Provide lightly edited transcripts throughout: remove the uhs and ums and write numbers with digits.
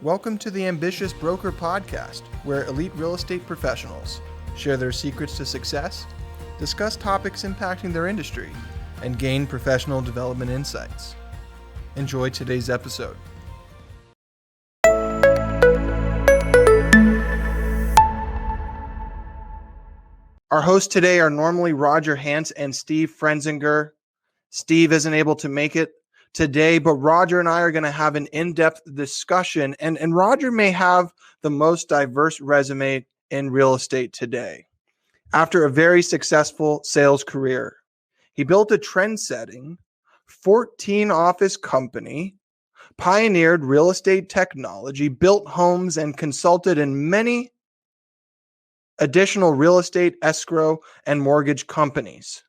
Welcome to the Ambitious Broker Podcast, where elite real estate professionals share their secrets to success, discuss topics impacting their industry, and gain professional development insights. Enjoy today's episode. Our hosts today are normally Roger Hance and Steve Frenzinger. Steve isn't able to make it today, but Roger and I are going to have an in-depth discussion, and Roger may have the most diverse resume in real estate today. After a very successful sales career, he built a trend-setting 14-office company, pioneered real estate technology, built homes, and consulted in many additional real estate, escrow, and mortgage companies.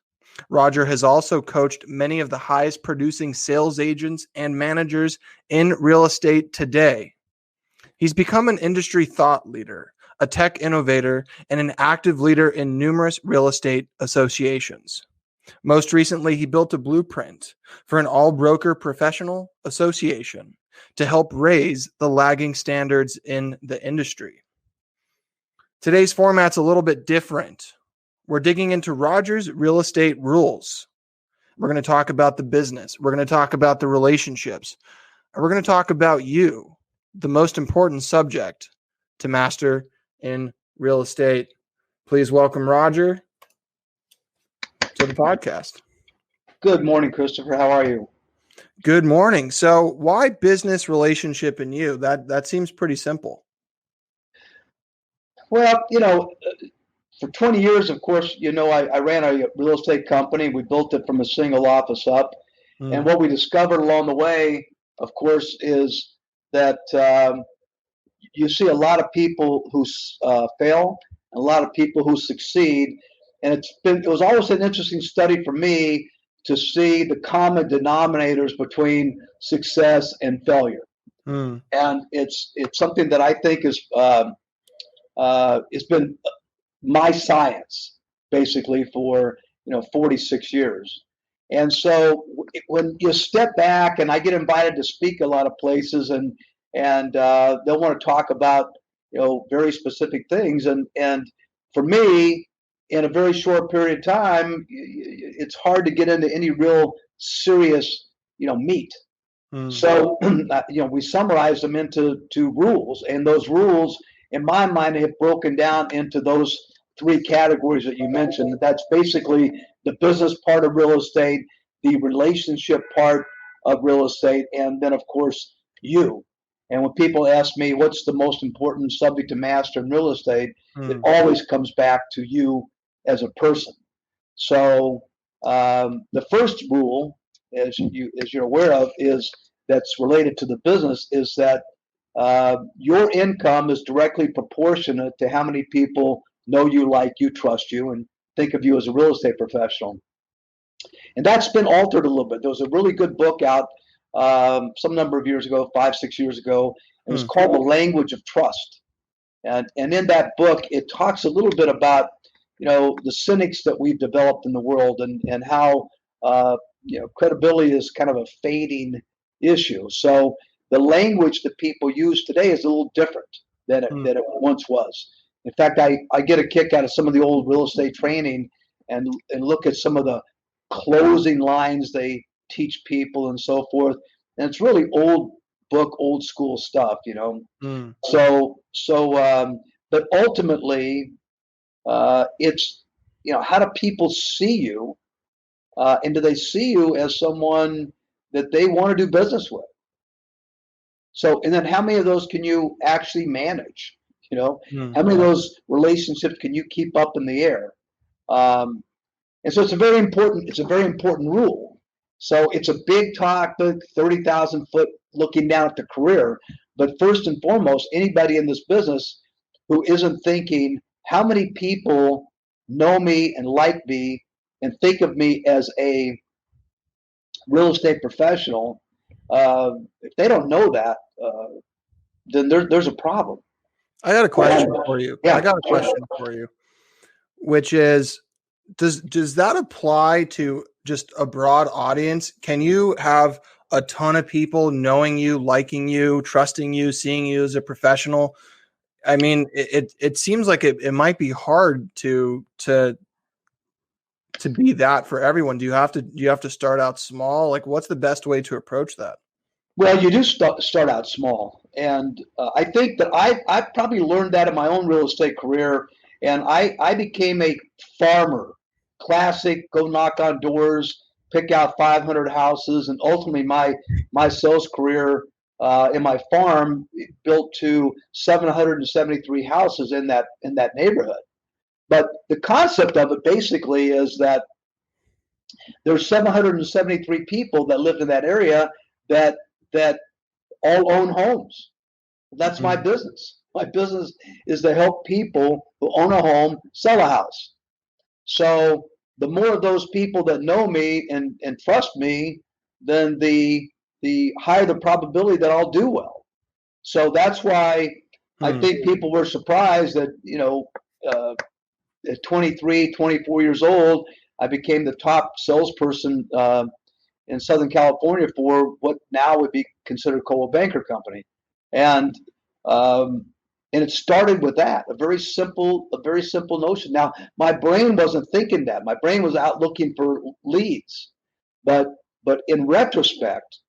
Roger has also coached many of the highest producing sales agents and managers in real estate today. He's become an industry thought leader, a tech innovator, and an active leader in numerous real estate associations. Most recently, he built a blueprint for an all-broker professional association to help raise the lagging standards in the industry. Today's format's a little bit different. We're digging into Roger's real estate rules. We're going to talk about the business. We're going to talk about the relationships. And we're going to talk about you, the most important subject to master in real estate. Please welcome Roger to the podcast. Good morning, Christopher. How are you? Good morning. So why business, relationship, and you? That seems pretty simple. Well, for 20 years, of course, I ran a real estate company. We built it from a single office up. And what we discovered along the way, of course, is that you see a lot of people who fail, and a lot of people who succeed. And it was always an interesting study for me to see the common denominators between success and failure. And it's something that I think is it's been my science basically for 46 years. And so when you step back, and I get invited to speak a lot of places, and they'll want to talk about very specific things, and for me, in a very short period of time, it's hard to get into any real serious meat. So we summarize them into two rules, and those rules, in my mind, have broken down into those three categories that you mentioned. That's basically the business part of real estate, the relationship part of real estate, and then, of course, you. And when people ask me what's the most important subject to master in real estate, it always comes back to you as a person. So the first rule, as you're aware of, is that's related to the business, is that your income is directly proportionate to how many people know you, like you, trust you, and think of you as a real estate professional. And that's been altered a little bit. There was a really good book out some number of years ago, 5-6 years ago. It was called The Language of Trust. And in that book, it talks a little bit about the cynics that we've developed in the world, and how credibility is kind of a fading issue. So the language that people use today is a little different than it once was. In fact, I get a kick out of some of the old real estate training and look at some of the closing lines they teach people and so forth. And it's really old book, old school stuff, but ultimately, it's, how do people see you? And do they see you as someone that they want to do business with? So, and then how many of those can you actually manage? How many of those relationships can you keep up in the air? And so it's a very important rule. So it's a big topic, 30,000 foot looking down at the career. But first and foremost, anybody in this business who isn't thinking, how many people know me and like me and think of me as a real estate professional, if they don't know that, then there's a problem. I got a question for you. Yeah. I got a question for you, which is, does that apply to just a broad audience? Can you have a ton of people knowing you, liking you, trusting you, seeing you as a professional. I mean, it seems like it might be hard to be that for everyone. Do you have to start out small? Like, what's the best way to approach that? Well, you do start out small, and I think that I probably learned that in my own real estate career, and I became a farmer, classic, go knock on doors, pick out 500 houses, and ultimately my sales career in my farm built to 773 houses in that neighborhood. But the concept of it basically is that there's 773 people that lived in that area that that all own homes. That's my business. My business is to help people who own a home sell a house. So the more of those people that know me and trust me, then the higher the probability that I'll do well. So that's why I think people were surprised that, at 23, 24 years old, I became the top salesperson in Southern California for what now would be considered Coldwell Banker Company, and it started with that, a very simple notion. Now, my brain wasn't thinking that. My brain was out looking for leads, but in retrospect,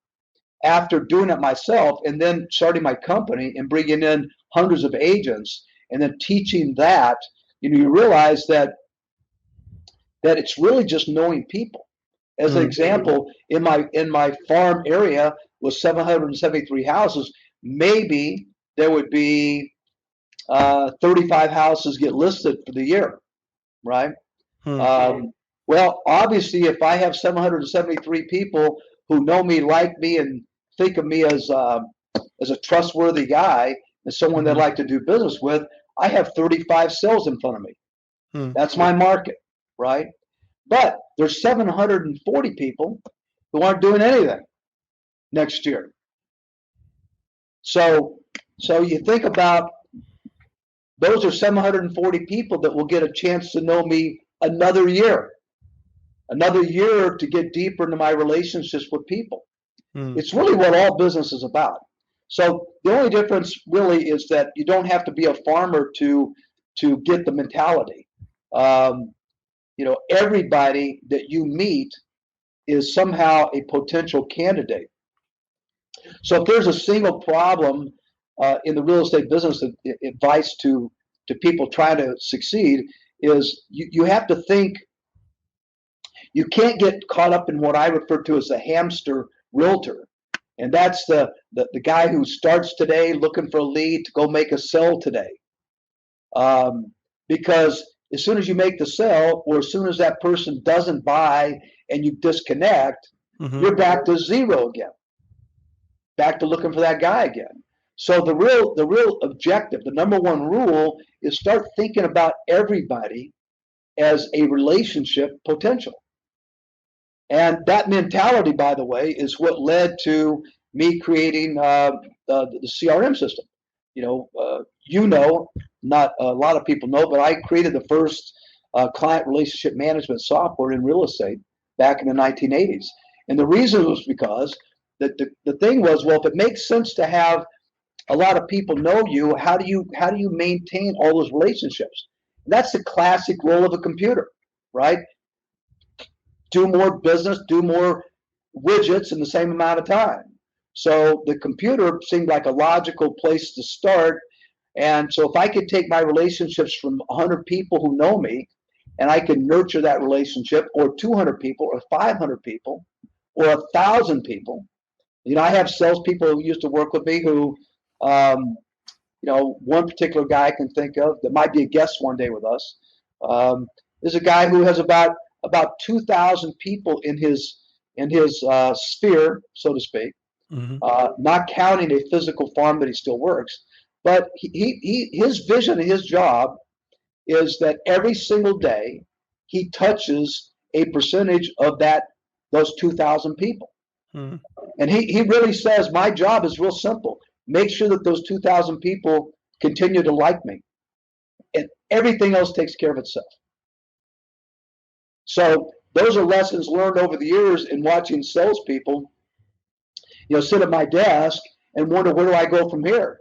after doing it myself and then starting my company and bringing in hundreds of agents and then teaching that, you realize that it's really just knowing people. As an example, in my farm area with 773 houses, maybe there would be 35 houses get listed for the year, right? Well, obviously, if I have 773 people who know me, like me, and think of me as a trustworthy guy and someone they'd like to do business with, I have 35 sales in front of me. That's my market, right? But there's 740 people who aren't doing anything next year. So you think about, those are 740 people that will get a chance to know me another year to get deeper into my relationships with people. It's really what all business is about. So the only difference really is that you don't have to be a farmer to get the mentality. Everybody that you meet is somehow a potential candidate. So if there's a single problem in the real estate business, advice to people trying to succeed is you have to think. You can't get caught up in what I refer to as a hamster realtor. And that's the guy who starts today looking for a lead to go make a sell today. Because as soon as you make the sell, or as soon as that person doesn't buy and you disconnect, you're back to zero again, back to looking for that guy again. So the real objective, the number one rule, is start thinking about everybody as a relationship potential. And that mentality, by the way, is what led to me creating the CRM system. Not a lot of people know, but I created the first client relationship management software in real estate back in the 1980s. And the reason was because the thing was, well, if it makes sense to have a lot of people know you, how do you maintain all those relationships? And that's the classic role of a computer, right? Do more business, do more widgets in the same amount of time. So the computer seemed like a logical place to start. And so if I could take my relationships from 100 people who know me, and I can nurture that relationship, or 200 people, or 500 people, or 1,000 people. I have salespeople who used to work with me who, one particular guy I can think of that might be a guest one day with us, is a guy who has about 2,000 people in his sphere, so to speak, not counting a physical farm that he still works. But his vision and his job is that every single day he touches a percentage of those 2,000 people. And he really says, my job is real simple. Make sure that those 2,000 people continue to like me. And everything else takes care of itself. So those are lessons learned over the years in watching salespeople sit at my desk and wonder, where do I go from here?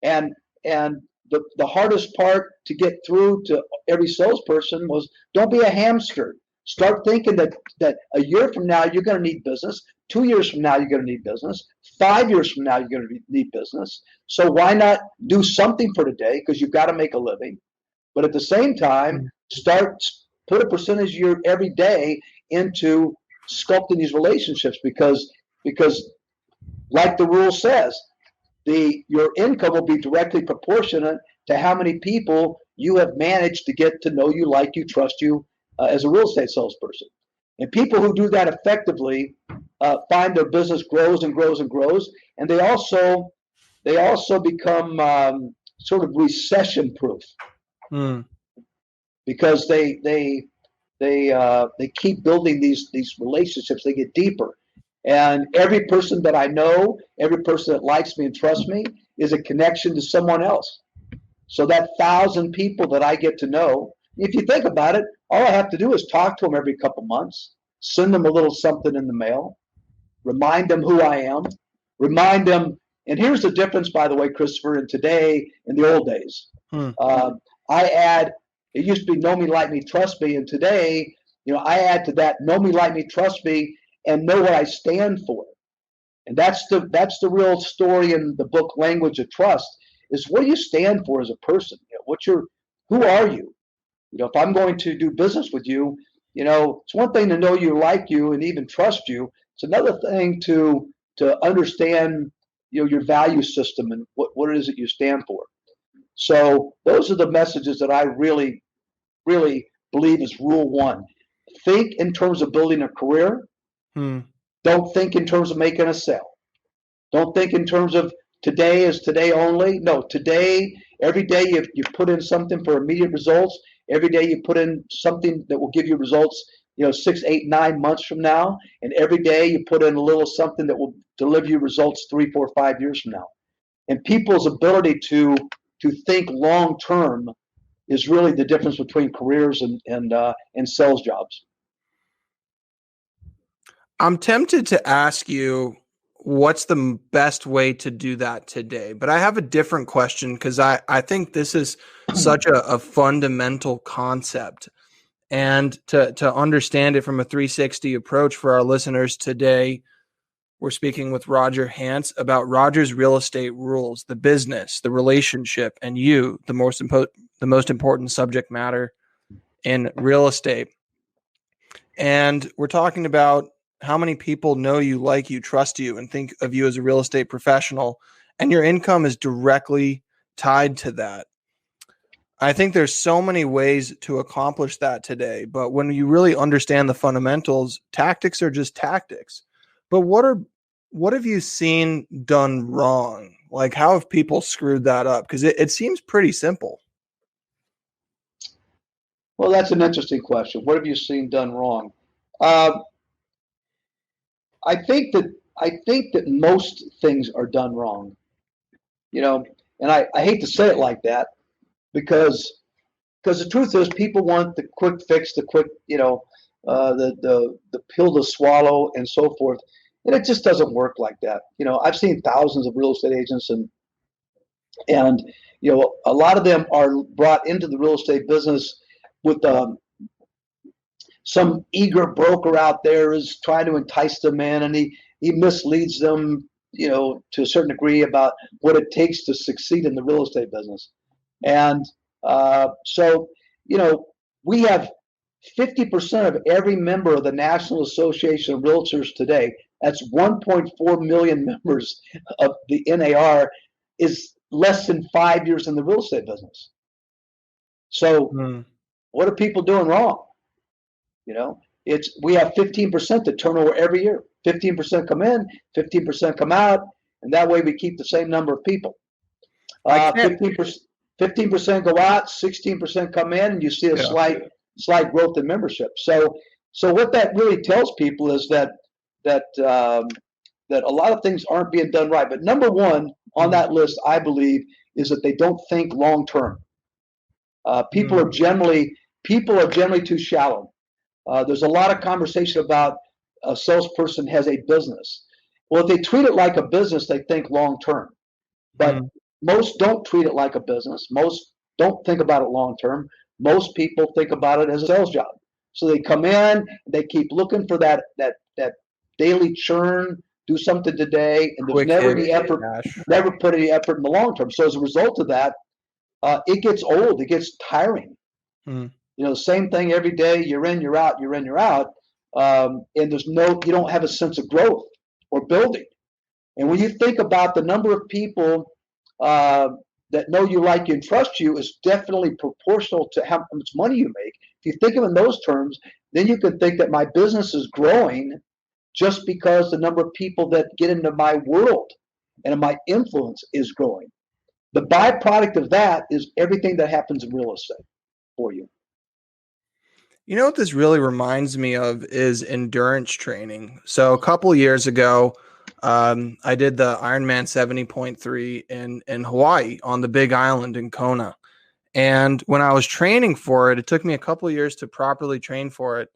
And the hardest part to get through to every salesperson was, don't be a hamster. Start thinking that a year from now you're going to need business. 2 years from now you're going to need business. 5 years from now you're going to need business. So why not do something for today, because you've got to make a living, but at the same time put a percentage of your every day into sculpting these relationships, because like the rule says, your income will be directly proportionate to how many people you have managed to get to know you, like you, trust you as a real estate salesperson. And people who do that effectively find their business grows and grows and grows, and they also become sort of recession proof because they keep building these relationships. They get deeper. And every person that I know, every person that likes me and trusts me, is a connection to someone else. So that 1,000 people that I get to know, if you think about it, all I have to do is talk to them every couple months, send them a little something in the mail, remind them who I am, remind them. And here's the difference, by the way, Christopher, in today and the old days. It used to be know me, like me, trust me. And today, I add to that, know me, like me, trust me, and know what I stand for. And that's the real story in the book, Language of Trust, is what do you stand for as a person? Who are you? If I'm going to do business with you, it's one thing to know you, like you, and even trust you. It's another thing to understand, your value system and what it is that you stand for. So those are the messages that I really, really believe is rule one. Think in terms of building a career. Don't think in terms of making a sale. Don't think in terms of today is today only. No, today, every day you put in something for immediate results. Every day you put in something that will give you results, 6, 8, 9 months from now. And every day you put in a little something that will deliver you results 3, 4, 5 years from now. And people's ability to think long term is really the difference between careers and sales jobs. I'm tempted to ask you what's the best way to do that today, but I have a different question, because I think this is such a fundamental concept. And to understand it from a 360 approach for our listeners today, we're speaking with Roger Hance about Roger's real estate rules, the business, the relationship, and you, the most important subject matter in real estate. And we're talking about how many people know you, like you, trust you, and think of you as a real estate professional, and your income is directly tied to that. I think there's so many ways to accomplish that today, but when you really understand the fundamentals, tactics are just tactics. But what have you seen done wrong? Like, how have people screwed that up? Because it seems pretty simple. Well, that's an interesting question. What have you seen done wrong? I think that most things are done wrong, and I hate to say it like that, because the truth is, people want the quick fix, the quick, the pill to swallow and so forth, and it just doesn't work like that. I've seen thousands of real estate agents, and a lot of them are brought into the real estate business with some eager broker out there is trying to entice them in, and he misleads them, to a certain degree, about what it takes to succeed in the real estate business. And so, we have 50% of every member of the National Association of Realtors today. That's 1.4 million members of the NAR, is less than 5 years in the real estate business. So what are people doing wrong? We have 15% that turn over every year. 15% come in, 15% come out, and that way we keep the same number of people. 15% go out, 16% come in, and you see a slight growth in membership. So what that really tells people is that a lot of things aren't being done right. But number one on that list, I believe, is that they don't think long term. People are generally too shallow. There's a lot of conversation about a salesperson has a business, Well, if they treat it like a business, they think long term. But most don't treat it like a business. Most don't think about it long term. Most people think about it as a sales job. So they come in, they keep looking for that daily churn, do something today, and there's Quick never hit any effort, cash. never put any effort in the long term. So as a result of that, it gets old, it gets tiring. The same thing every day. You're in, you're out, you're in, you're out, and you don't have a sense of growth or building. And when you think about the number of people that know you, like you, and trust you is definitely proportional to how much money you make. If you think of it in those terms, then you can think that my business is growing just because the number of people that get into my world and my influence is growing. The byproduct of that is everything that happens in real estate for you. You know what this really reminds me of is endurance training. So a couple years ago, I did the Ironman 70.3 in Hawaii on the Big Island in Kona. And when I was training for it, it took me a couple years to properly train for it.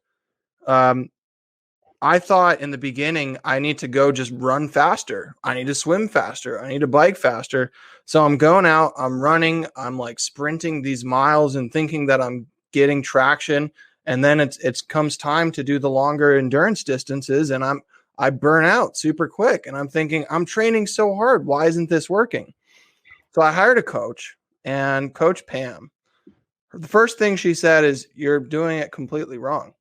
I thought in the beginning, I need to go just run faster. I need to swim faster. I need to bike faster. So I'm going out, I'm running, I'm like sprinting these miles and thinking that I'm getting traction. And then it comes time to do the longer endurance distances, and I burn out super quick. And I'm thinking, I'm training so hard. Why isn't this working? So I hired a coach, and Coach Pam, the first thing she said is, you're doing it completely wrong.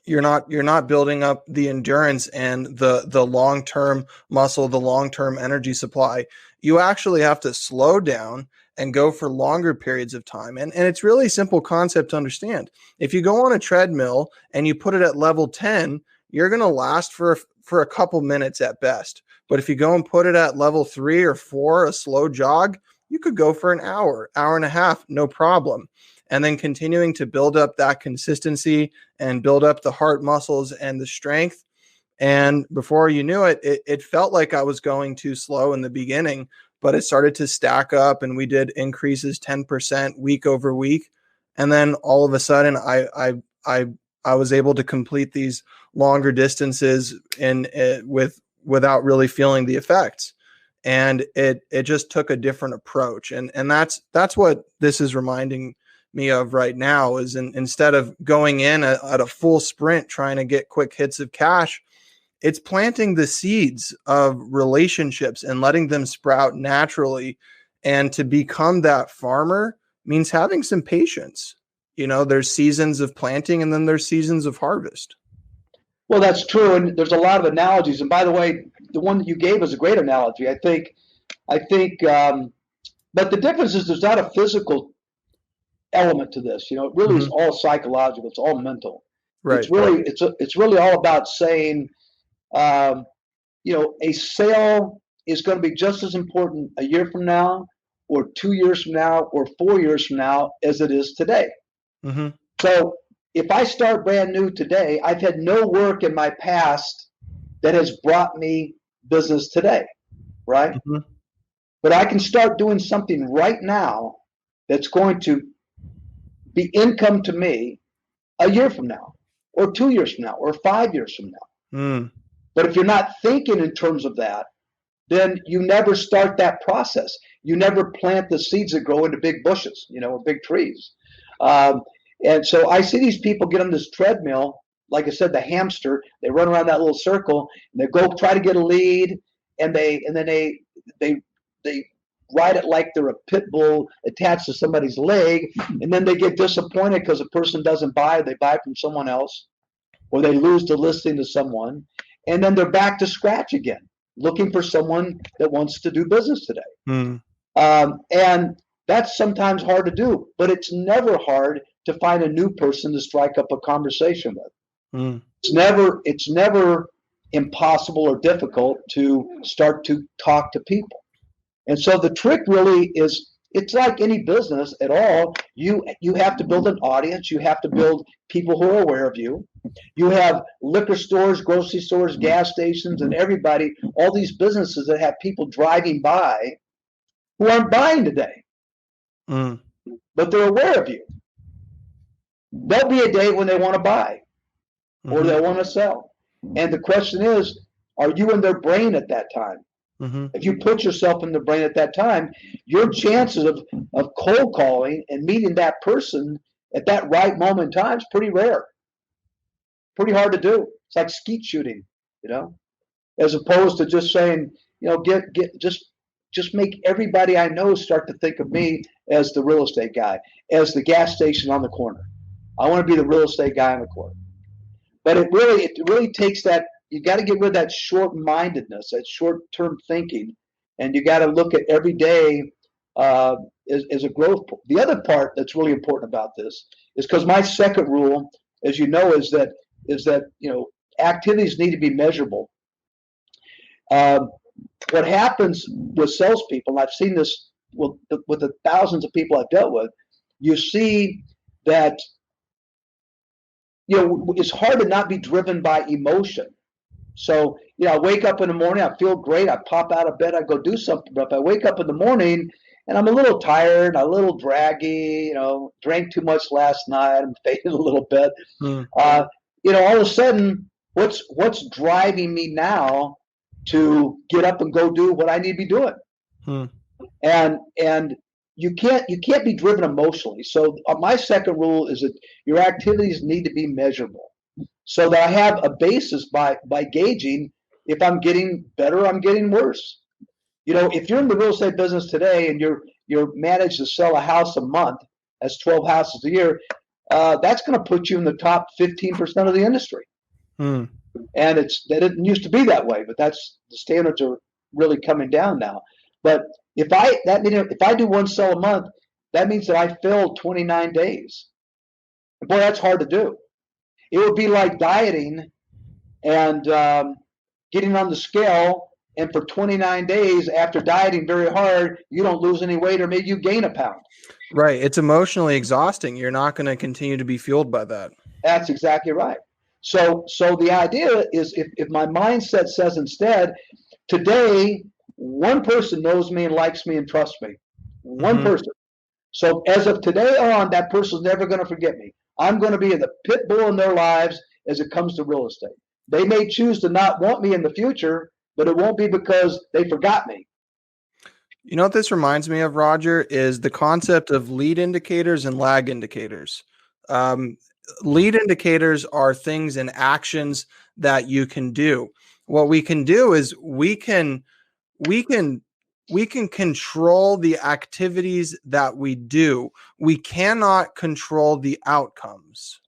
You're not building up the endurance and the long-term muscle, the long-term energy supply. You actually have to slow down and go for longer periods of time. And it's really simple concept to understand. If you go on a treadmill and you put it at level 10, you're going to last for a couple minutes at best. But if you go and put it at level 3 or 4, a slow jog, you could go for an hour and a half, no problem. And then continuing to build up that consistency and build up the heart muscles and the strength. And before you knew it, it felt like I was going too slow in the beginning, but it started to stack up, and we did increases 10% week over week. And then all of a sudden I was able to complete these longer distances without really feeling the effects. And it just took a different approach. And that's what this is reminding me of right now, is instead of going in at a full sprint trying to get quick hits of cash, it's planting the seeds of relationships and letting them sprout naturally. And to become that farmer means having some patience. There's seasons of planting, and then there's seasons of harvest. Well, that's true. And there's a lot of analogies. And by the way, the one that you gave is a great analogy. I think, but the difference is there's not a physical element to this. It really is all psychological. It's all mental. Right. It's really all about saying, a sale is going to be just as important a year from now, or 2 years from now, or 4 years from now as it is today. So if I start brand new today, I've had no work in my past that has brought me business today, right? But I can start doing something right now that's going to be income to me a year from now, or 2 years from now, or 5 years from now. But if you're not thinking in terms of that, then you never start that process. You never plant the seeds that grow into big bushes, or big trees. And so I see these people get on this treadmill, like I said, the hamster. They run around that little circle, and they go try to get a lead, and then they ride it like they're a pit bull attached to somebody's leg, and then they get disappointed because a person doesn't buy. They buy from someone else, or they lose the listing to someone, and then they're back to scratch again, looking for someone that wants to do business today. And that's sometimes hard to do, but it's never hard to find a new person to strike up a conversation with. It's never impossible or difficult to start to talk to people. And so the trick really is, it's like any business at all. You have to build an audience. You have to build people who are aware of you. You have liquor stores, grocery stores, gas stations, and everybody, all these businesses that have people driving by who aren't buying today, but they're aware of you. There'll be a day when they want to buy or they want to sell. And the question is, Are you in their brain at that time? Mm-hmm. If you put yourself in the brain at that time, your chances of cold calling and meeting that person at that right moment in time is pretty rare. Pretty hard to do. It's like skeet shooting, as opposed to just saying, just make everybody I know start to think of me as the real estate guy, as the gas station on the corner. I want to be the real estate guy on the corner. But it really takes that. You got to get rid of that short-mindedness, that short-term thinking, and you got to look at every day as a growth. The other part that's really important about this is because my second rule, as you know, is that activities need to be measurable. What happens with salespeople, and I've seen this with the thousands of people I've dealt with, you see that it's hard to not be driven by emotion. So, I wake up in the morning, I feel great, I pop out of bed, I go do something. But if I wake up in the morning and I'm a little tired, a little draggy, drank too much last night, I'm faded a little bit, all of a sudden, what's driving me now to get up and go do what I need to be doing? And you can't be driven emotionally. So my second rule is that your activities need to be measurable, so that I have a basis by gauging if I'm getting better or I'm getting worse. If you're in the real estate business today and you're managed to sell a house a month, that's 12 houses a year, that's going to put you in the top 15% of the industry. And that didn't used to be that way, but the standards are really coming down now. But if I do one sell a month, that means that I filled 29 days. And boy, that's hard to do. It would be like dieting and getting on the scale, and for 29 days after dieting very hard, you don't lose any weight, or maybe you gain a pound. Right. It's emotionally exhausting. You're not going to continue to be fueled by that. That's exactly right. So the idea is, if my mindset says instead, today, one person knows me and likes me and trusts me. One person. So as of today on, that person's never going to forget me. I'm going to be the pit bull in their lives as it comes to real estate. They may choose to not want me in the future, but it won't be because they forgot me. You know what this reminds me of, Roger, is the concept of lead indicators and lag indicators. Lead indicators are things and actions that you can do. What we can do is we can control the activities that we do. We cannot control the outcomes.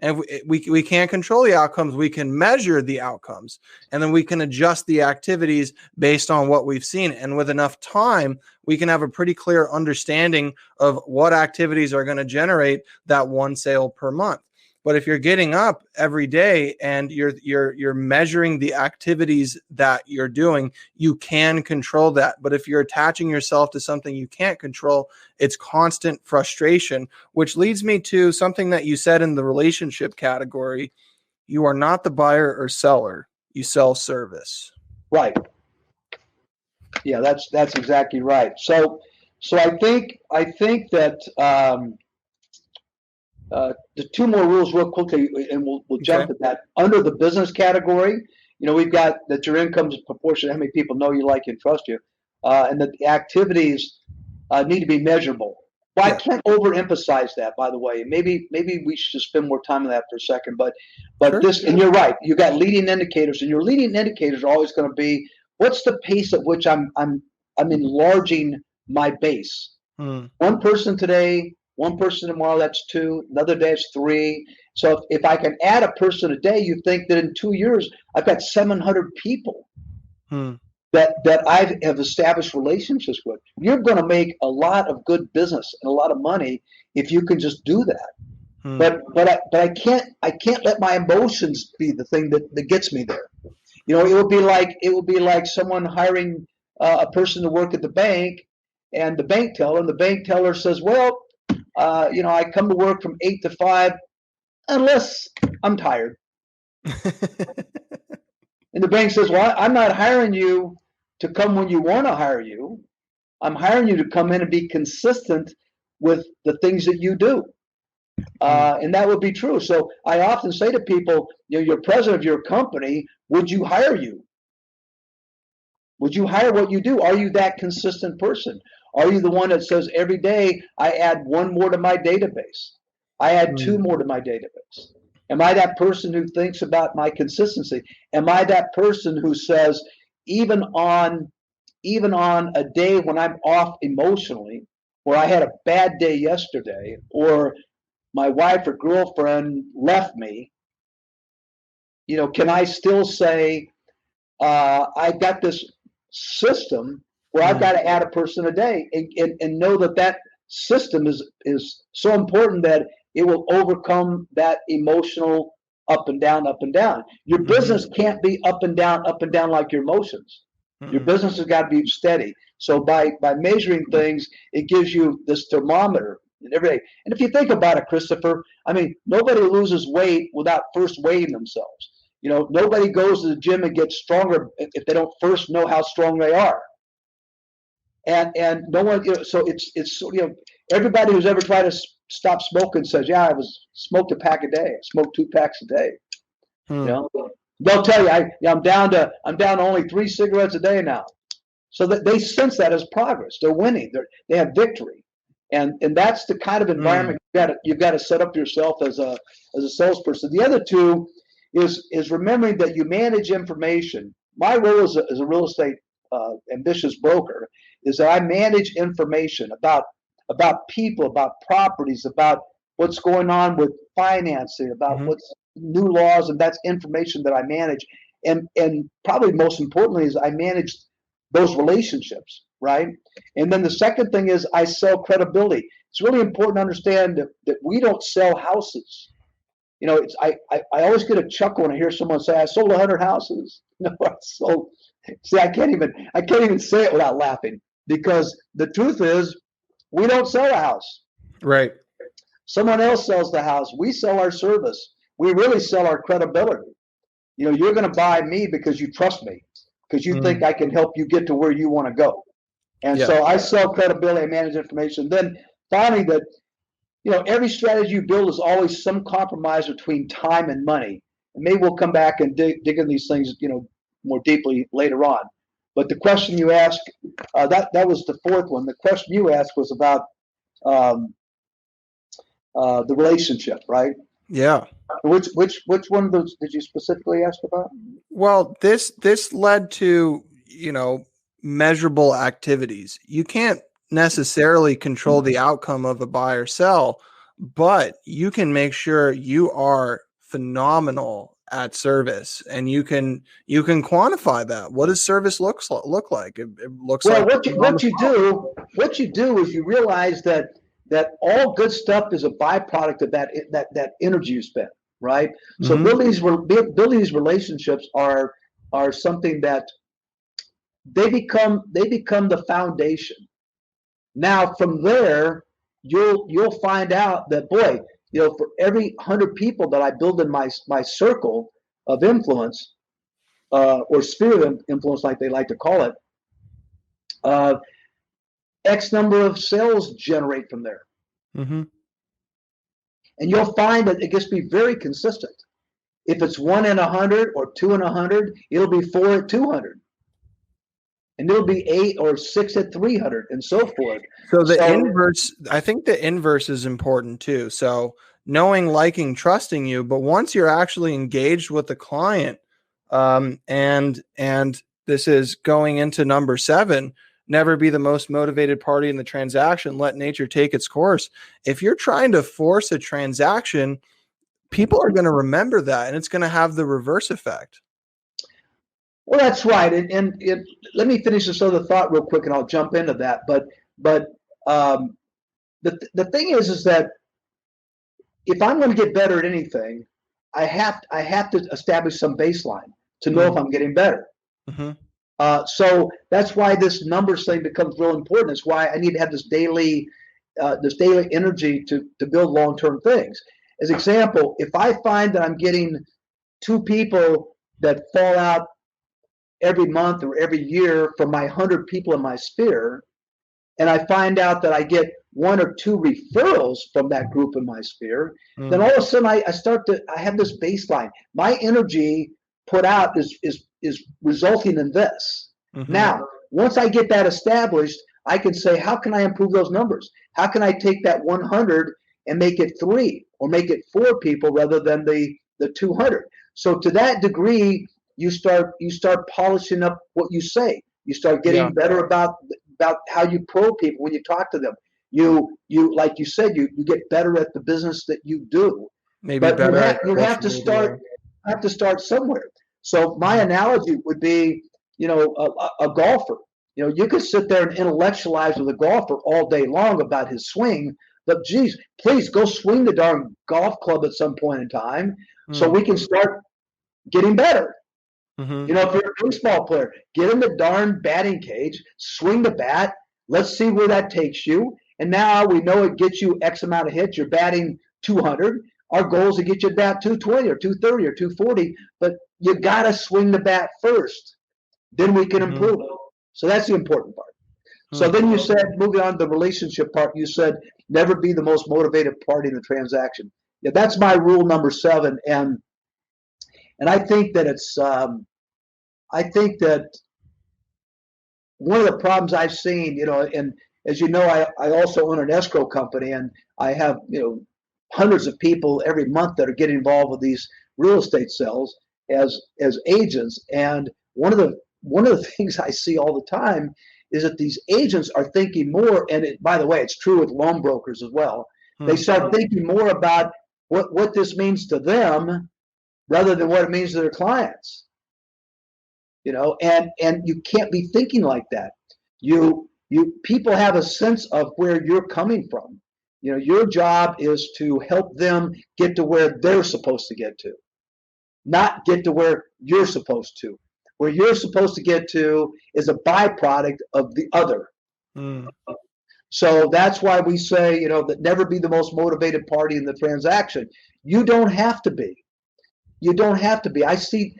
And we can't control the outcomes. We can measure the outcomes, and then we can adjust the activities based on what we've seen. And with enough time, we can have a pretty clear understanding of what activities are going to generate that one sale per month. But if you're getting up every day and you're measuring the activities that you're doing, you can control that. But if you're attaching yourself to something you can't control, it's constant frustration, which leads me to something that you said in the relationship category. You are not the buyer or seller. You sell service. Right. Yeah, that's exactly right. So I think that the two more rules real quickly, and we'll jump at that. Under the business category, we've got that your income is proportionate to how many people know you, like, and trust you, and that the activities need to be measurable. Well, I can't overemphasize that, by the way. Maybe we should spend more time on that for a second. But sure. And you're right. You got leading indicators, and your leading indicators are always going to be, what's the pace at which I'm enlarging my base. One person today, one person tomorrow, that's two. Another day, it's three. So if I can add a person a day, you think that in 2 years, I've got 700 people that I have established relationships with. You're going to make a lot of good business and a lot of money if you can just do that. But I can't let my emotions be the thing that gets me there. It would be like someone hiring a person to work at the bank, and the bank teller says, well, I come to work from 8 to 5 unless I'm tired. And the bank says, well, I'm not hiring you to come when you want to hire you. I'm hiring you to come in and be consistent with the things that you do. And that would be true. So I often say to people, you're president of your company, would you hire you? Would you hire what you do? Are you that consistent person? Are you the one that says every day I add one more to my database? I add two more to my database. Am I that person who thinks about my consistency? Am I that person who says, even on a day when I'm off emotionally, or I had a bad day yesterday, or my wife or girlfriend left me, can I still say, I've got this system where I've got to add a person a day, and know that system is so important that it will overcome that emotional up and down, up and down. Your business can't be up and down like your emotions. Your business has got to be steady. So by measuring things, it gives you this thermometer every day. And if you think about it, Christopher, I mean, nobody loses weight without first weighing themselves. Nobody goes to the gym and gets stronger if they don't first know how strong they are. And no one, so it's everybody who's ever tried to stop smoking says, yeah, I smoked a pack a day. I smoked 2 packs a day. They'll tell you, I'm down to only 3 cigarettes a day now. So that they sense that as progress. They're winning. They have victory, and that's the kind of environment you've got to set up yourself as a salesperson. The other two is remembering that you manage information. My role as a real estate ambitious broker is that I manage information about people, about properties, about what's going on with financing, about what's new laws, and that's information that I manage. And probably most importantly is I manage those relationships, right? And then the second thing is I sell credibility. It's really important to understand that we don't sell houses. I always get a chuckle when I hear someone say, I sold 100 houses. No, I sold. See, I can't even say it without laughing, because the truth is we don't sell a house. Right. Someone else sells the house. We sell our service. We really sell our credibility. You're going to buy me because you trust me, because you think I can help you get to where you want to go. And so I sell credibility, I manage information. Then finally, that every strategy you build is always some compromise between time and money. And maybe we'll come back and dig into these things, more deeply later on. But the question you asked, that was the fourth one. The question you asked was about the relationship, right? Yeah. Which one of those did you specifically ask about? Well, this led to, measurable activities. You can't necessarily control the outcome of a buy or sell, but you can make sure you are phenomenal at service, and you can quantify that. What does service look like? It looks like what you do is you realize that all good stuff is a byproduct of that energy you spend, right? So building these relationships are something that they become the foundation. Now from there, you'll find out that, boy, for every 100 people that I build in my circle of influence, or sphere of influence, like they like to call it, X number of sales generate from there. And you'll find that it gets to be very consistent. If it's 1 in 100 or 2 in 100, it'll be 4 at 200. And it'll be 8 or 6 at 300, and so forth. So the inverse, I think the inverse is important too. So knowing, liking, trusting you, but once you're actually engaged with the client, and this is going into number 7, never be the most motivated party in the transaction. Let nature take its course. If you're trying to force a transaction, people are going to remember that, and it's going to have the reverse effect. Well, that's right. And let me finish this other thought real quick, and I'll jump into that. But the thing is that if I'm going to get better at anything, I have to establish some baseline to know if I'm getting better. So that's why this numbers thing becomes real important. It's why I need to have this daily energy to build long-term things. As example, if I find that I'm getting 2 people that fall out every month or every year from my 100 people in my sphere, and I find out that I get 1 or 2 referrals from that group in my sphere, then all of a sudden I have this baseline. My energy put out is resulting in this. Mm-hmm. Now, once I get that established, I can say, how can I improve those numbers? How can I take that 100 and make it 3 or make it 4 people rather than the 200? So to that degree, you start polishing up what you say. You start getting better about how you probe people when you talk to them. You like you said, you get better at the business that you do. Maybe but better. You have to start somewhere. So my analogy would be, a golfer. You could sit there and intellectualize with a golfer all day long about his swing, but geez, please go swing the darn golf club at some point in time so we can start getting better. Mm-hmm. If you're a baseball player, get in the darn batting cage, swing the bat. Let's see where that takes you. And now we know it gets you X amount of hits. You're batting 200. Our goal is to get you to bat 220 or 230 or 240, but you got to swing the bat first. Then we can improve it. So that's the important part. So then you said, moving on to the relationship part, you said never be the most motivated party in the transaction. Yeah, that's my rule number 7. And I think that I think that one of the problems I've seen, and as you know, I also own an escrow company, and I have, hundreds of people every month that are getting involved with these real estate sales as agents. And one of the things I see all the time is that these agents are thinking more, and by the way, it's true with loan brokers as well. They start thinking more about what this means to them rather than what it means to their clients. And you can't be thinking like that. People have a sense of where you're coming from. Your job is to help them get to where they're supposed to get to, not get to where you're supposed to. Where you're supposed to get to is a byproduct of the other. So that's why we say, that never be the most motivated party in the transaction. You don't have to be. You don't have to be. I see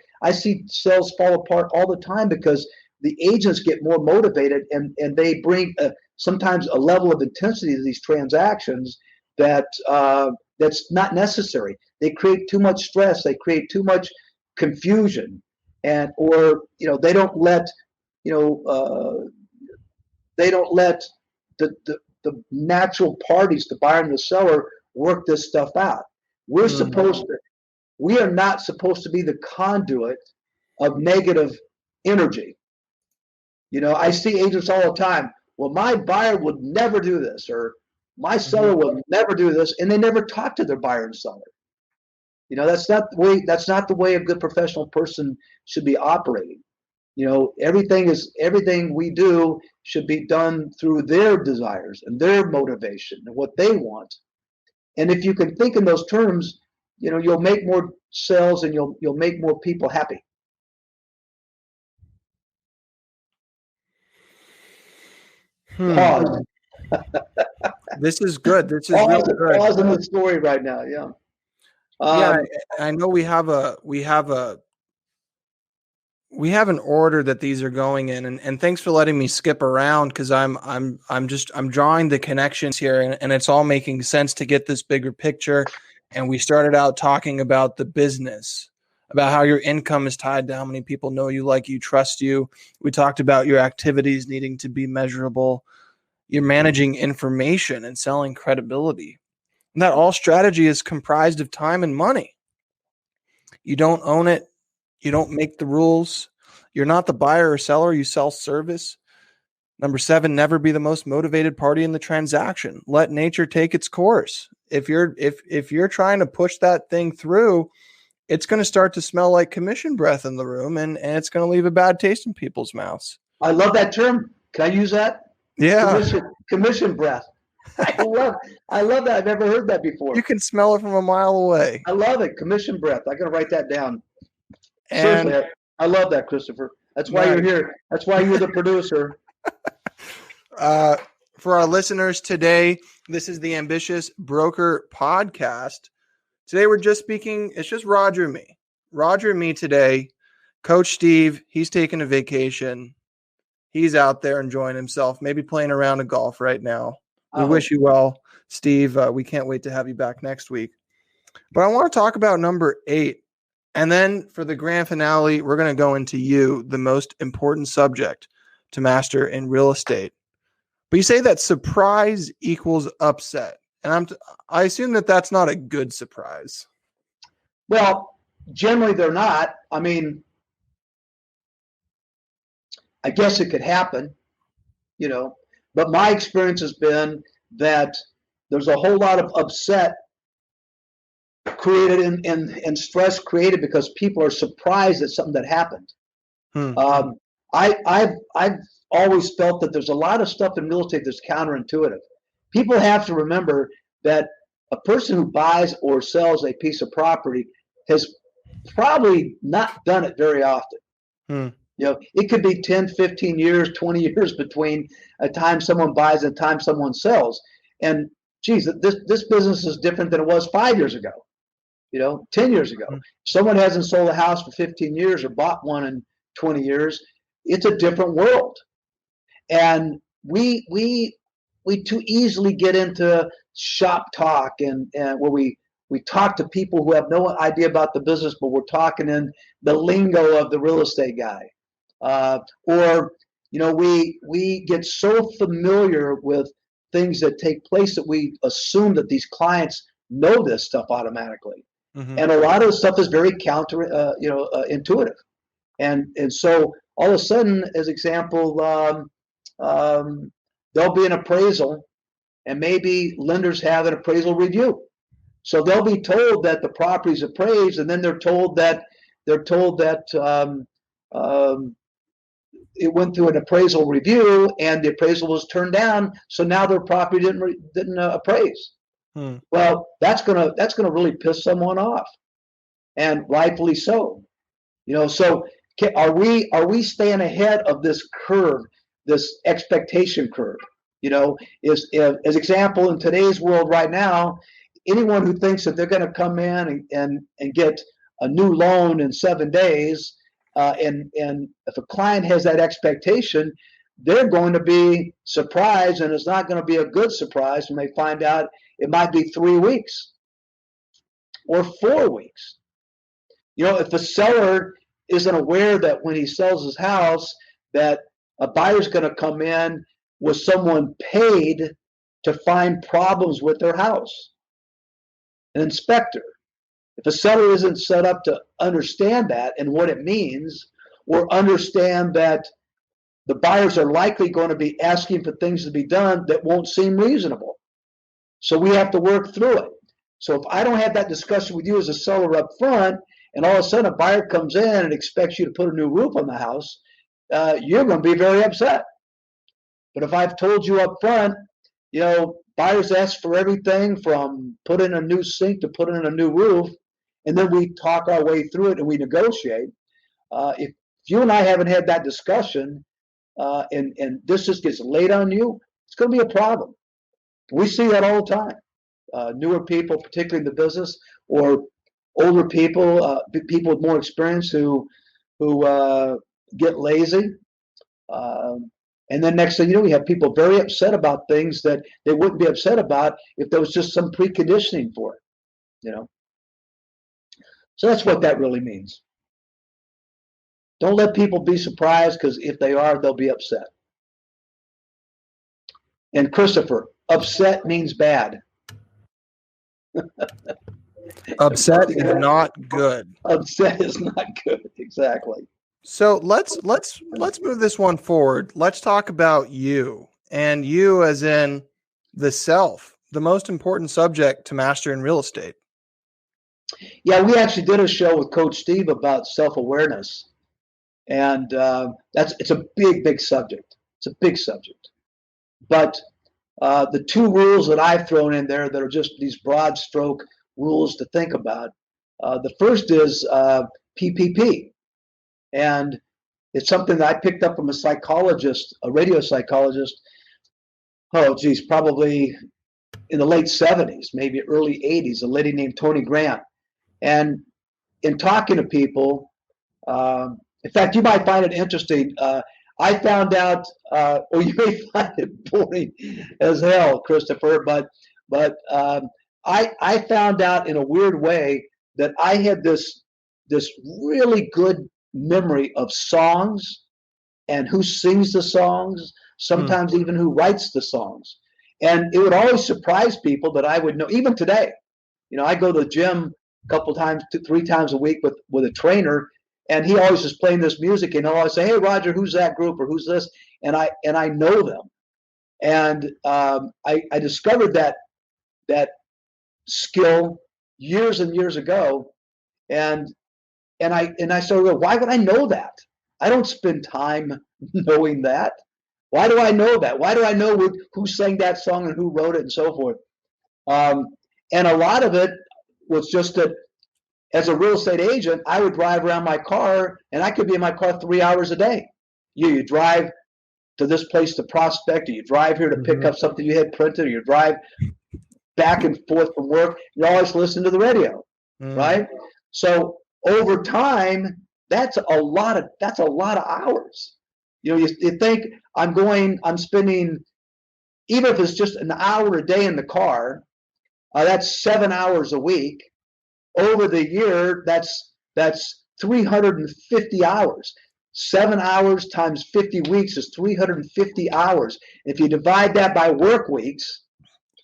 sales fall apart all the time because the agents get more motivated and they bring sometimes a level of intensity to these transactions that's not necessary. They create too much stress. They create too much confusion, or they don't let the natural parties, the buyer and the seller, work this stuff out. We are not supposed to be the conduit of negative energy. I see agents all the time. Well, my buyer would never do this, or my seller will never do this, and they never talk to their buyer and seller. That's not the way a good professional person should be operating. Everything we do should be done through their desires and their motivation and what they want. And if you can think in those terms, you'll make more sales and you'll make more people happy. Pause. This is good. This is really good. Pause in the story right now. Yeah. I know we have an order that these are going in, and thanks for letting me skip around because I'm drawing the connections here, and it's all making sense to get this bigger picture. And we started out talking about the business, about how your income is tied to how many people know you, like you, trust you. We talked about your activities needing to be measurable. You're managing information and selling credibility. And that all strategy is comprised of time and money. You don't own it. You don't make the rules. You're not the buyer or seller. You sell service. Number 7, never be the most motivated party in the transaction. Let nature take its course. If you're trying to push that thing through, it's going to start to smell like commission breath in the room, and it's going to leave a bad taste in people's mouths. I love that term. Can I use that? Yeah. Commission breath. I love that. I've never heard that before. You can smell it from a mile away. I love it. Commission breath. I got to write that down. And seriously, I love that, Christopher. That's why you're here. That's why you're the producer. For our listeners today, this is the Ambitious Broker Podcast. Today we're just speaking. It's just Roger and me. Roger and me today. Coach Steve, he's taking a vacation. He's out there enjoying himself, maybe playing around a golf right now. We wish you well, Steve. We can't wait to have you back next week. But I want to talk about number 8. And then for the grand finale, we're going to go into you, the most important subject to master in real estate. But you say that surprise equals upset. And I assume that that's not a good surprise. Well, generally they're not. I mean, I guess it could happen, but my experience has been that there's a whole lot of upset created and stress created because people are surprised at something that happened. I've always felt that there's a lot of stuff in real estate that's counterintuitive. People have to remember that a person who buys or sells a piece of property has probably not done it very often. It could be 10, 15 years, 20 years between a time someone buys and a time someone sells. And geez, this business is different than it was 5 years ago, 10 years ago. Someone hasn't sold a house for 15 years or bought one in 20 years. It's a different world. And we too easily get into shop talk and where we talk to people who have no idea about the business, but we're talking in the lingo of the real estate guy. Or we get so familiar with things that take place that we assume that these clients know this stuff automatically. And a lot of the stuff is very intuitive. And so all of a sudden, as example, there'll be an appraisal, and maybe lenders have an appraisal review. So they'll be told that the property's appraised, and then they're told that it went through an appraisal review, and the appraisal was turned down. So now their property didn't appraise. Well, that's gonna really piss someone off, and rightfully so. So are we staying ahead of this curve, this expectation curve? As example, in today's world right now, anyone who thinks that they're going to come in and get a new loan in 7 days, and if a client has that expectation, they're going to be surprised, and it's not going to be a good surprise when they find out it might be 3 weeks or 4 weeks. If the seller isn't aware that when he sells his house that a buyer's going to come in with someone paid to find problems with their house, an inspector. If a seller isn't set up to understand that and what it means, or understand that the buyers are likely going to be asking for things to be done that won't seem reasonable. So we have to work through it. So if I don't have that discussion with you as a seller up front, and all of a sudden a buyer comes in and expects you to put a new roof on the house, you're going to be very upset. But if I've told you up front, buyers ask for everything from put in a new sink to put in a new roof, and then we talk our way through it and we negotiate. If you and I haven't had that discussion, and this just gets laid on you, it's going to be a problem. We see that all the time. Newer people, particularly in the business, or older people, people with more experience who get lazy. And then next thing you know, we have people very upset about things that they wouldn't be upset about if there was just some preconditioning for it, So that's what that really means. Don't let people be surprised, because if they are, they'll be upset. And Christopher, upset means bad. Upset is not good. Upset is not good. Exactly. So let's move this one forward. Let's talk about you, and you as in the self, the most important subject to master in real estate. Yeah, we actually did a show with Coach Steve about self-awareness, and it's a big subject. It's a big subject. But the two rules that I've thrown in there that are just these broad stroke rules to think about. The first is PPP. And it's something that I picked up from a psychologist, a radio psychologist, probably in the late 70s, maybe early 80s, a lady named Tony Grant. And in talking to people, in fact, you might find it interesting. I found out, or you may find it boring as hell, Christopher, but I found out in a weird way that I had this this really good memory of songs and who sings the songs, sometimes even who writes the songs. And it would always surprise people that I would know, even today. I go to the gym a couple times, 3 times a week with a trainer, and he always is playing this music, and he'll always say, "Hey, Roger, who's that group or who's this?" And I know them. And I discovered that skill years and years ago, and I started, why would I know that? I don't spend time knowing that. Why do I know that? Why do I know who sang that song and who wrote it and so forth? And a lot of it was just that as a real estate agent, I would drive around my car, and I could be in my car 3 hours a day. You drive to this place to prospect, or you drive here to pick up something you had printed, or you drive back and forth from work. You always listen to the radio, right? So over time, that's a lot of hours. You think I'm spending, even if it's just an hour a day in the car, that's 7 hours a week. Over the year, that's 350 hours. 7 hours times 50 weeks is 350 hours. If you divide that by work weeks,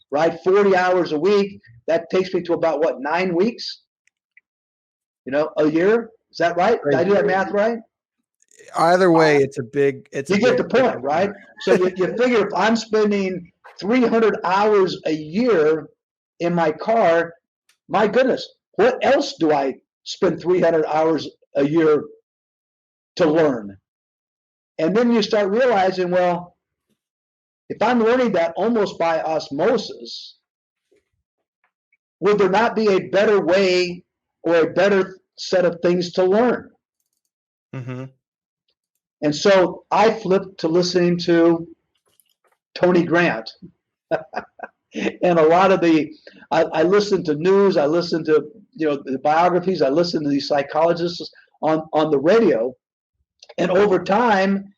right, 40 hours a week, that takes me to about, what, 9 weeks? A year? Is that right? Did I do that math right? Either way, you get the point, right? So you figure if I'm spending 300 hours a year in my car, my goodness, what else do I spend 300 hours a year to learn? And then you start realizing, well, if I'm learning that almost by osmosis, would there not be a better way or a better set of things to learn? And so I flipped to listening to Tony Grant. And a lot of I listened to news, I listened to the biographies, I listened to these psychologists on the radio, and over time,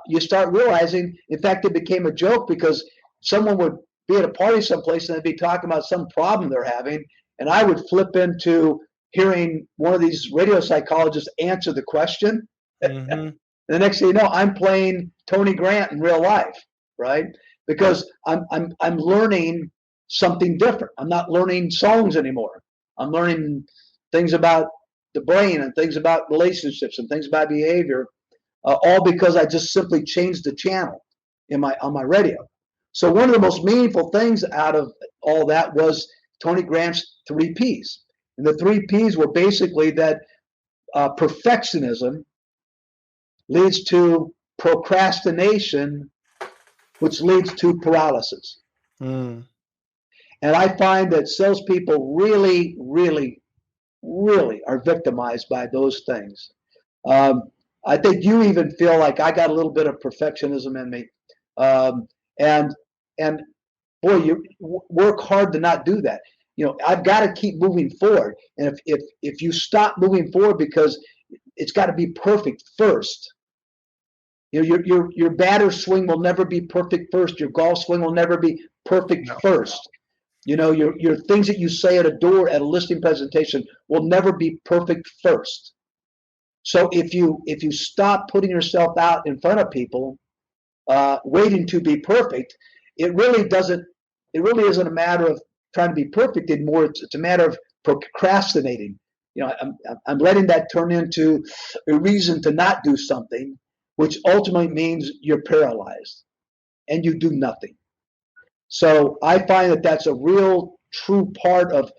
you start realizing. In fact, it became a joke because someone would be at a party someplace and they'd be talking about some problem they're having, and I would flip into hearing one of these radio psychologists answer the question. And the next thing you know, I'm playing Tony Grant in real life, right? Because I'm learning something different. I'm not learning songs anymore. I'm learning things about the brain and things about relationships and things about behavior, all because I just simply changed the channel on my radio. So one of the most meaningful things out of all that was Tony Grant's 3 Ps. And the 3 Ps were basically that perfectionism leads to procrastination, which leads to paralysis. And I find that salespeople really, really, really are victimized by those things. I think you even feel like I got a little bit of perfectionism in me. And boy, you work hard to not do that. I've got to keep moving forward. And if you stop moving forward because it's got to be perfect first, your batter swing will never be perfect first. Your golf swing will never be perfect first. Your things that you say at a listing presentation will never be perfect first. So if you stop putting yourself out in front of people, waiting to be perfect, it really isn't a matter of trying to be perfect anymore. It's a matter of procrastinating. I'm letting that turn into a reason to not do something, which ultimately means you're paralyzed and you do nothing. So I find that that's a real true part of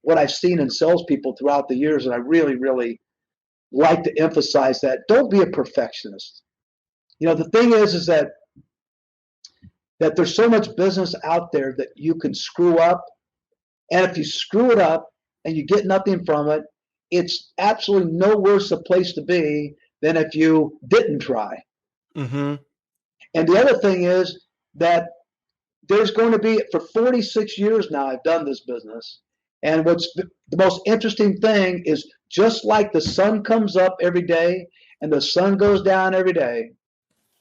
what I've seen in salespeople throughout the years, and I really, really like to emphasize that. Don't be a perfectionist. The thing is that there's so much business out there that you can screw up, and if you screw it up and you get nothing from it, it's absolutely no worse a place to be than if you didn't try. And the other thing is that there's going to be, for 46 years now, I've done this business. And what's the most interesting thing is, just like the sun comes up every day and the sun goes down every day,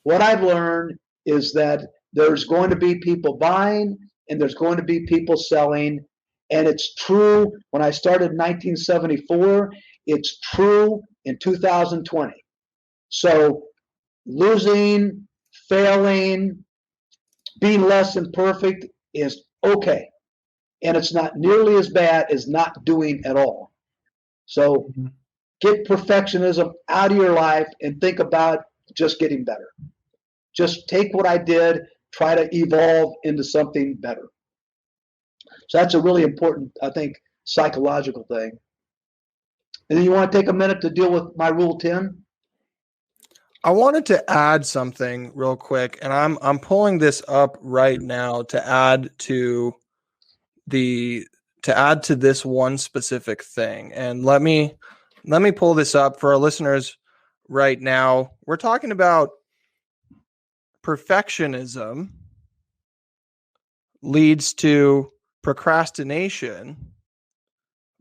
what I've learned is that there's going to be people buying and there's going to be people selling. And it's true. When I started in 1974, it's true in 2020. So losing, failing, being less than perfect is okay. And it's not nearly as bad as not doing at all. So get perfectionism out of your life and think about just getting better. Just take what I did, try to evolve into something better. So that's a really important, I think, psychological thing. And then you want to take a minute to deal with my rule 10? I wanted to add something real quick, and I'm pulling this up right now to add to this one specific thing. And let me pull this up for our listeners right now. We're talking about perfectionism leads to procrastination,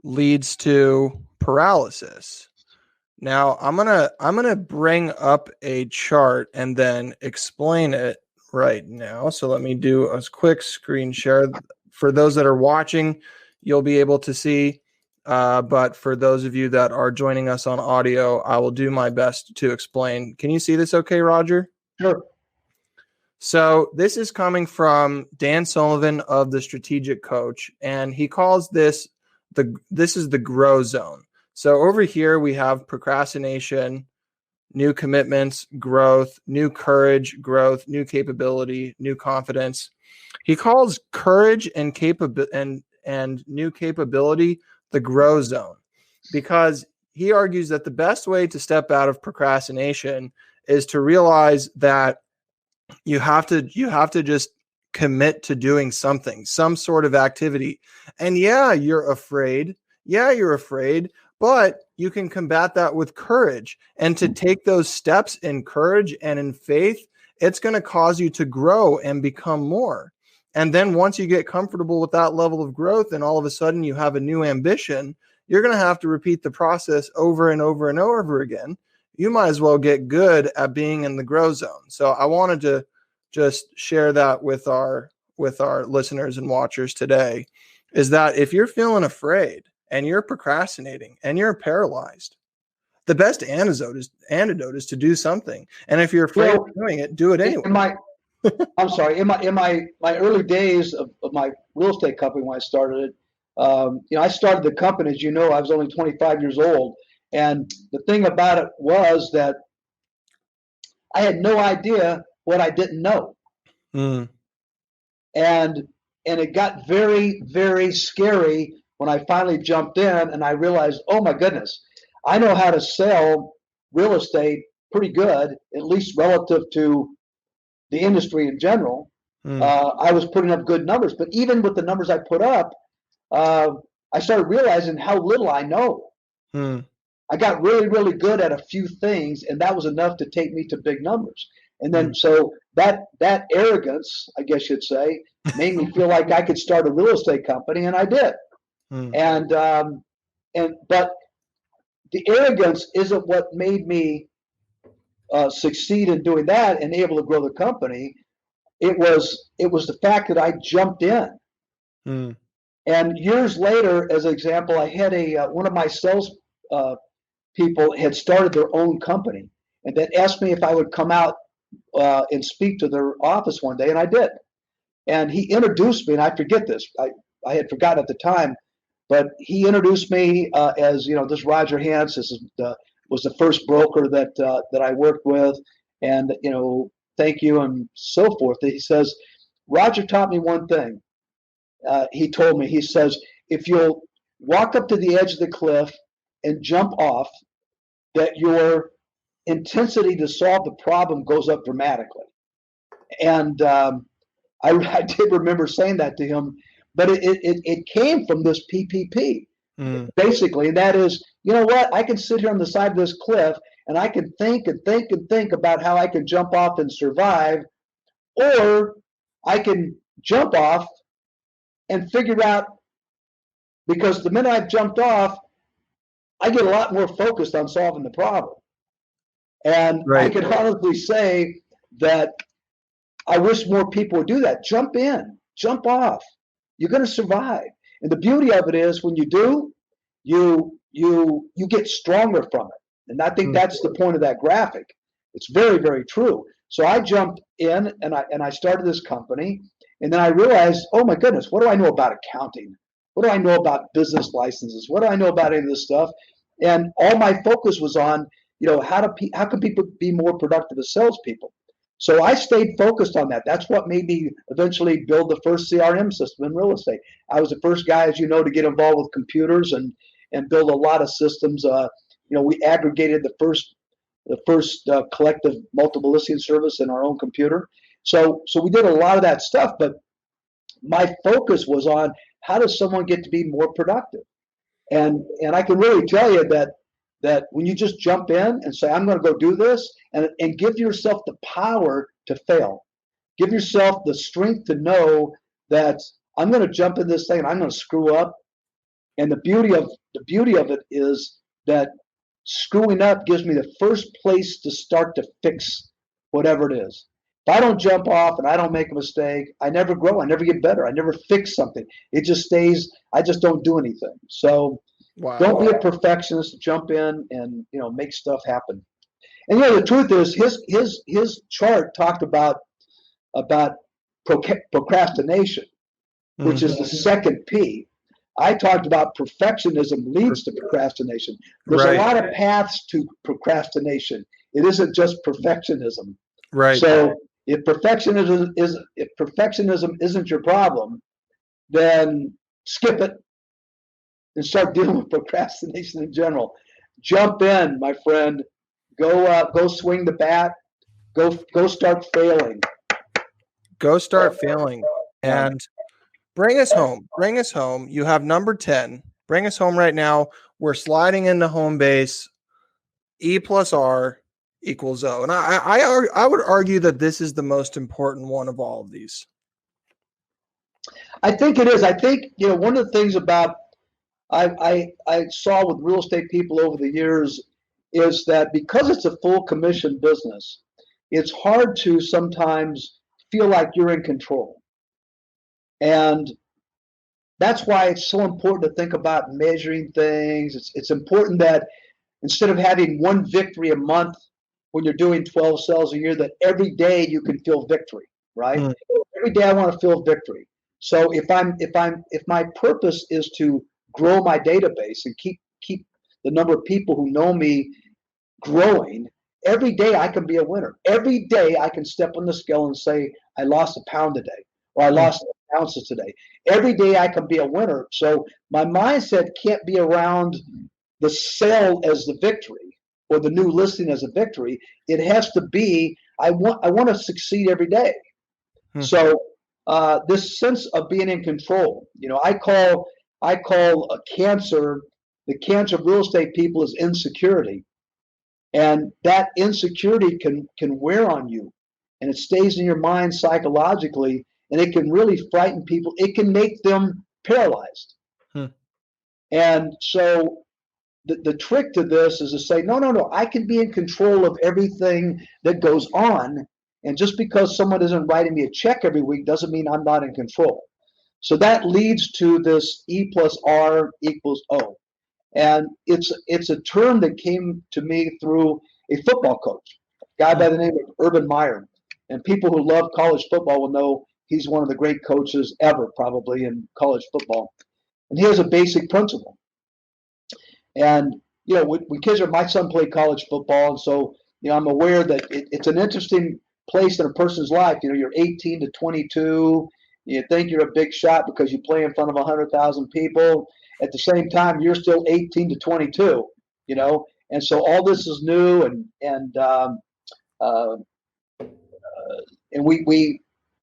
leads to paralysis. Now I'm gonna bring up a chart and then explain it right now. So let me do a quick screen share. For those that are watching, you'll be able to see. But for those of you that are joining us on audio, I will do my best to explain. Can you see this okay, Roger? Sure. So this is coming from Dan Sullivan of The Strategic Coach, and he calls this this is the grow zone. So over here we have procrastination, new commitments, growth, new courage, growth, new capability, new confidence. He calls courage and new capability the grow zone, because he argues that the best way to step out of procrastination is to realize that you have to just commit to doing something, some sort of activity. And you're afraid, but you can combat that with courage. And to take those steps in courage and in faith, it's going to cause you to grow and become more. And then once you get comfortable with that level of growth and all of a sudden you have a new ambition, you're going to have to repeat the process over and over and over again. You might as well get good at being in the grow zone. So I wanted to just share that with our listeners and watchers today, is that if you're feeling afraid and you're procrastinating and you're paralyzed, the best antidote is to do something. And if you're afraid of doing it, do it anyway. I'm sorry. In my early days of my real estate company, when I started it, I started the company, as you know, I was only 25 years old. And the thing about it was that I had no idea what I didn't know. And it got very, very scary when I finally jumped in and I realized, oh my goodness, I know how to sell real estate pretty good, at least relative to the industry in general. I was putting up good numbers, but even with the numbers I put up, I started realizing how little I know. I got really, really good at a few things, and that was enough to take me to big numbers. And then so that arrogance, I guess you'd say, made me feel like I could start a real estate company, and I did. But the arrogance isn't what made me succeed in doing that and able to grow the company. It was the fact that I jumped in. And years later, as an example, I had one of my sales people had started their own company, and that asked me if I would come out and speak to their office one day, and I did. And he introduced me, and I forget this. I had forgotten at the time, but he introduced me as this Roger Hance. This was the first broker that I worked with, and thank you and so forth. He says, Roger taught me one thing. He told me, he says, if you'll walk up to the edge of the cliff and jump off, that your intensity to solve the problem goes up dramatically. And I did remember saying that to him, but it came from this PPP, basically. And that is, you know what? I can sit here on the side of this cliff and I can think and think and think about how I can jump off and survive, or I can jump off and figure out, because the minute I've jumped off, I get a lot more focused on solving the problem. And I can honestly say that I wish more people would do that. Jump in, jump off. You're going to survive. And the beauty of it is when you do, you get stronger from it. And I think that's the point of that graphic. It's very, very true. So I jumped in and I started this company, and then I realized, oh my goodness, what do I know about accounting? What do I know about business licenses? What do I know about any of this stuff? And all my focus was on, how can people be more productive as salespeople? So I stayed focused on that. That's what made me eventually build the first CRM system in real estate. I was the first guy, as you know, to get involved with computers and build a lot of systems. We aggregated the first collective multiple listing service in our own computer. So we did a lot of that stuff, but my focus was on how does someone get to be more productive? And I can really tell you that when you just jump in and say, I'm going to go do this, and give yourself the power to fail. Give yourself the strength to know that I'm going to jump in this thing and I'm going to screw up. And the beauty of it is that screwing up gives me the first place to start to fix whatever it is. If I don't jump off and I don't make a mistake, I never grow. I never get better. I never fix something. It just stays. I just don't do anything. So don't be a perfectionist. Jump in and make stuff happen. And the truth is, his chart talked about procrastination, which is the second P. I talked about perfectionism leads to procrastination. There's a lot of paths to procrastination. It isn't just perfectionism. Right. So if perfectionism isn't your problem, then skip it and start dealing with procrastination in general. Jump in, my friend. Go swing the bat. Go start failing. Go start failing. And bring us home. Bring us home. You have number 10. Bring us home right now. We're sliding into home base. E plus R equals O. And I would argue that this is the most important one of all of these. I think it is. I think, one of the things about I saw with real estate people over the years is that because it's a full commission business, it's hard to sometimes feel like you're in control. And that's why it's so important to think about measuring things. It's important that instead of having one victory a month when you're doing 12 sales a year, that every day you can feel victory, right? Every day I want to feel victory. So if my purpose is to grow my database and keep the number of people who know me growing, every day I can be a winner. Every day I can step on the scale and say, I lost a pound today, or I lost ounces today. Every day I can be a winner. So my mindset can't be around the sale as the victory or the new listing as a victory. It has to be, I want to succeed every day. So this sense of being in control, I call a cancer, the cancer of real estate people is insecurity. And that insecurity can wear on you, and it stays in your mind psychologically, and it can really frighten people. It can make them paralyzed. And so the trick to this is to say, no, I can be in control of everything that goes on. And just because someone isn't writing me a check every week doesn't mean I'm not in control. So that leads to this E plus R equals O. And it's a term that came to me through a football coach, a guy by the name of Urban Meyer. And people who love college football will know he's one of the great coaches ever, probably, in college football. And he has a basic principle. And, when kids my son played college football, and so, I'm aware that it's an interesting place in a person's life. You're 18 to 22. You think you're a big shot because you play in front of 100,000 people. At the same time, you're still 18 to 22, and so all this is new, and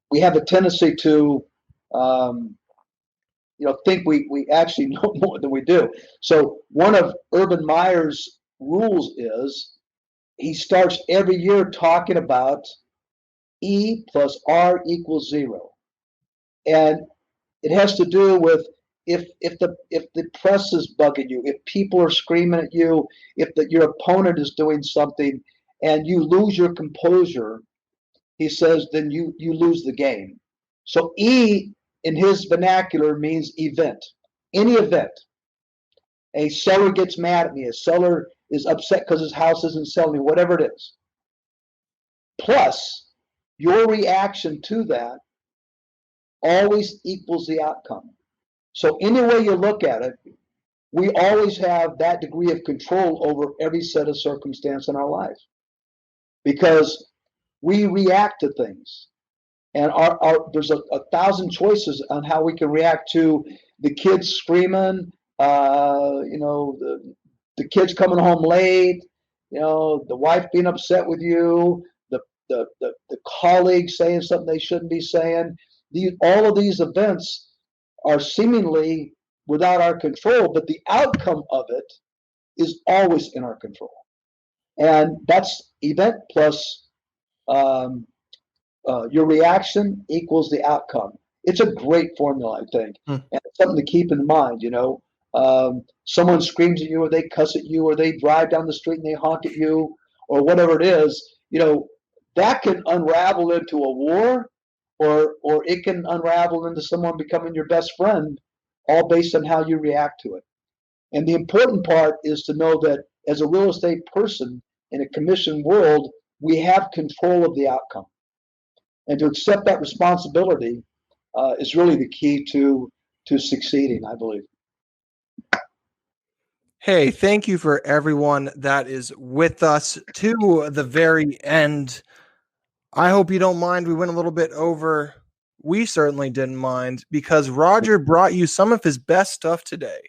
we have a tendency to think we actually know more than we do. So one of Urban Meyer's rules is he starts every year talking about E plus R equals 0, and it has to do with if the press is bugging you, if people are screaming at you, if your opponent is doing something and you lose your composure, he says, then you lose the game. So E in his vernacular means event, any event. A seller gets mad at me. A seller is upset because his house isn't selling, whatever it is. Plus, your reaction to that always equals the outcome. So any way you look at it, we always have that degree of control over every set of circumstance in our life because we react to things. And there's a thousand choices on how we can react to the kids screaming, the kids coming home late, the wife being upset with you, the colleagues saying something they shouldn't be saying. All of these events are seemingly without our control, but the outcome of it is always in our control. And that's event plus your reaction equals the outcome. It's a great formula, I think, and it's something to keep in mind. Someone screams at you, or they cuss at you, or they drive down the street and they honk at you, or whatever it is. That can unravel into a war, or it can unravel into someone becoming your best friend, all based on how you react to it. And the important part is to know that as a real estate person in a commission world, we have control of the outcome. And to accept that responsibility is really the key to succeeding, I believe. Hey, thank you for everyone that is with us to the very end. I hope you don't mind. We went a little bit over. We certainly didn't mind because Roger brought you some of his best stuff today.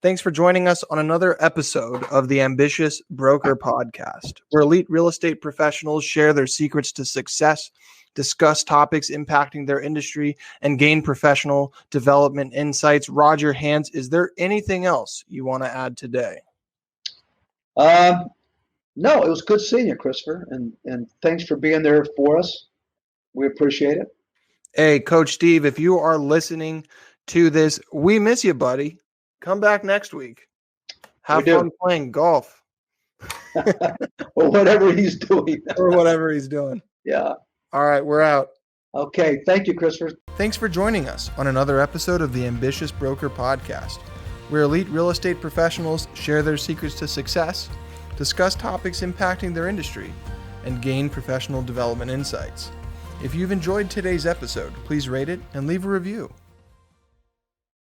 Thanks for joining us on another episode of the Ambitious Broker Podcast, where elite real estate professionals share their secrets to success, discuss topics impacting their industry, and gain professional development insights. Roger Hans, is there anything else you want to add today? No, it was good seeing you, Christopher, and thanks for being there for us. We appreciate it. Hey, Coach Steve, if you are listening to this, we miss you, buddy. Come back next week. Have fun playing golf. Or whatever he's doing. Yeah. All right, we're out. Okay. Thank you, Christopher. Thanks for joining us on another episode of the Ambitious Broker Podcast, where elite real estate professionals share their secrets to success, discuss topics impacting their industry, and gain professional development insights. If you've enjoyed today's episode, please rate it and leave a review.